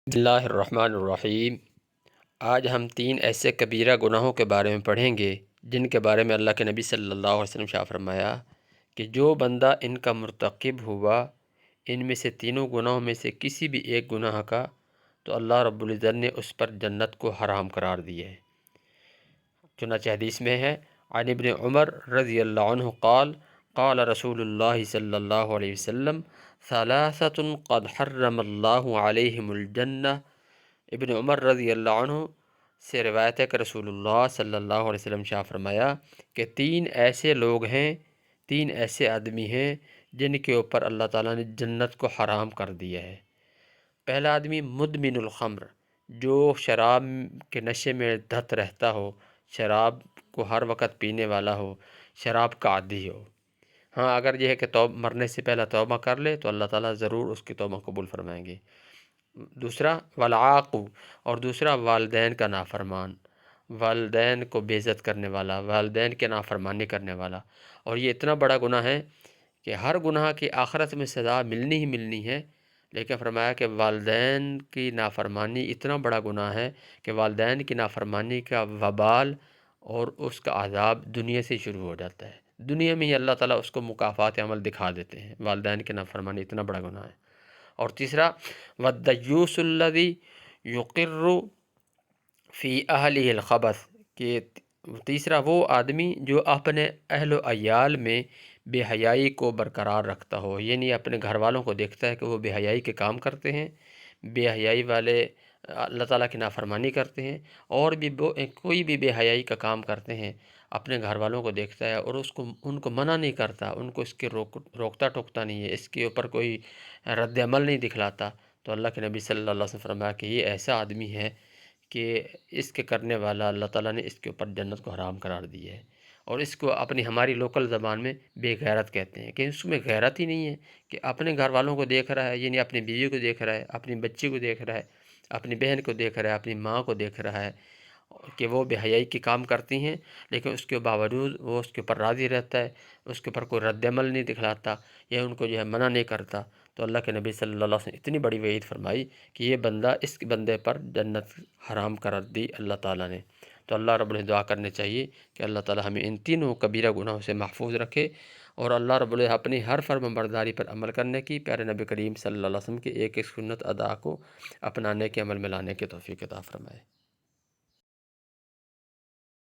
بسم اللہ الرحمن الرحیم۔ آج ہم 3 ایسے کبیرہ گناہوں کے بارے میں پڑھیں گے جن کے بارے میں اللہ کے نبی صلی اللہ علیہ وسلم شاہ فرمایا کہ جو بندہ ان کا مرتکب ہوا، ان میں سے تینوں گناہوں میں سے کسی بھی ایک گناہ کا، تو اللہ رب العزت نے اس پر جنت کو حرام قرار دی ہے۔ چنانچہ حدیث میں ہے، عن ابن عمر رضی اللہ عنہ قال قال رسول اللہ صلی اللہ علیہ وسلم ثلاثۃ قد حرم اللہ علیہم الجنہ۔ ابن عمر رضی اللہ عنہ سے روایت ہے کہ رسول اللہ صلی اللہ علیہ وسلم شاہ فرمایا کہ 3 ایسے لوگ ہیں، 3 ایسے آدمی ہیں جن کے اوپر اللہ تعالیٰ نے جنت کو حرام کر دیا ہے۔ پہلا آدمی مدمن الخمر، جو شراب کے نشے میں دھت رہتا ہو، شراب کو ہر وقت پینے والا ہو، شراب کا عادی ہو۔ ہاں، اگر یہ ہے کہ مرنے سے پہلے توبہ کر لے تو اللہ تعالیٰ ضرور اس کی توبہ قبول فرمائیں گے۔ دوسرا والعاق، اور دوسرا والدین کا نافرمان، والدین کو بے عزت کرنے والا، والدین کے نافرمانی کرنے والا۔ اور یہ اتنا بڑا گناہ ہے کہ ہر گناہ کی آخرت میں سزا ملنی ہی ملنی ہے، لیکن فرمایا کہ والدین کی نافرمانی اتنا بڑا گناہ ہے کہ والدین کی نافرمانی کا وبال اور اس کا عذاب دنیا سے شروع ہو جاتا ہے، دنیا میں ہی اللہ تعالیٰ اس کو مکافات عمل دکھا دیتے ہیں۔ والدین کی نافرمانی اتنا بڑا گناہ ہے۔ اور تیسرا والدیوث الذی یقر فی اہلہ الخبث، کہ تیسرا وہ آدمی جو اپنے اہل و عیال میں بے حیائی کو برقرار رکھتا ہو، یعنی اپنے گھر والوں کو دیکھتا ہے کہ وہ بے حیائی کے کام کرتے ہیں، بے حیائی والے اللہ تعالیٰ کی نافرمانی کرتے ہیں، اور بھی کوئی بھی بے حیائی کا کام کرتے ہیں، اپنے گھر والوں کو دیکھتا ہے اور ان کو منع نہیں کرتا، ان کو اس کے روکتا ٹوکتا نہیں ہے، اس کے اوپر کوئی رد عمل نہیں دکھلاتا، تو اللہ کے نبی صلی اللہ علیہ وسلم فرمایا کہ یہ ایسا آدمی ہے کہ اس کے کرنے والا اللہ تعالیٰ نے اس کے اوپر جنت کو حرام قرار دی ہے۔ اور اس کو اپنی ہماری لوکل زبان میں بے غیرت کہتے ہیں، کہ اس میں غیرت ہی نہیں ہے کہ اپنے گھر والوں کو دیکھ رہا ہے، یعنی اپنی بیوی کو دیکھ رہا ہے، اپنی بچی کو دیکھ رہا ہے، اپنی بہن کو دیکھ رہا ہے، اپنی ماں کو دیکھ رہا ہے کہ وہ بے حیائی کے کام کرتی ہیں، لیکن اس کے باوجود وہ اس کے اوپر راضی رہتا ہے، اس کے اوپر کوئی رد عمل نہیں دکھلاتا یا ان کو منع نہیں کرتا، تو اللہ کے نبی صلی اللہ علیہ وسلم اتنی بڑی وعید فرمائی کہ یہ بندہ، اس بندے پر جنت حرام قرار دی اللہ تعالیٰ نے۔ تو اللہ رب العزت دعا کرنے چاہیے کہ اللہ تعالیٰ ہمیں ان تینوں کبیرہ گناہوں سے محفوظ رکھے، اور اللہ رب العزت اپنی ہر فرمان برداری پر عمل کرنے کی، پیارے نبی کریم صلی اللہ علیہ وسلم کی ایک ایک سنت ادا کو اپنانے کے عمل میں لانے کی توفیق عطا فرمائے۔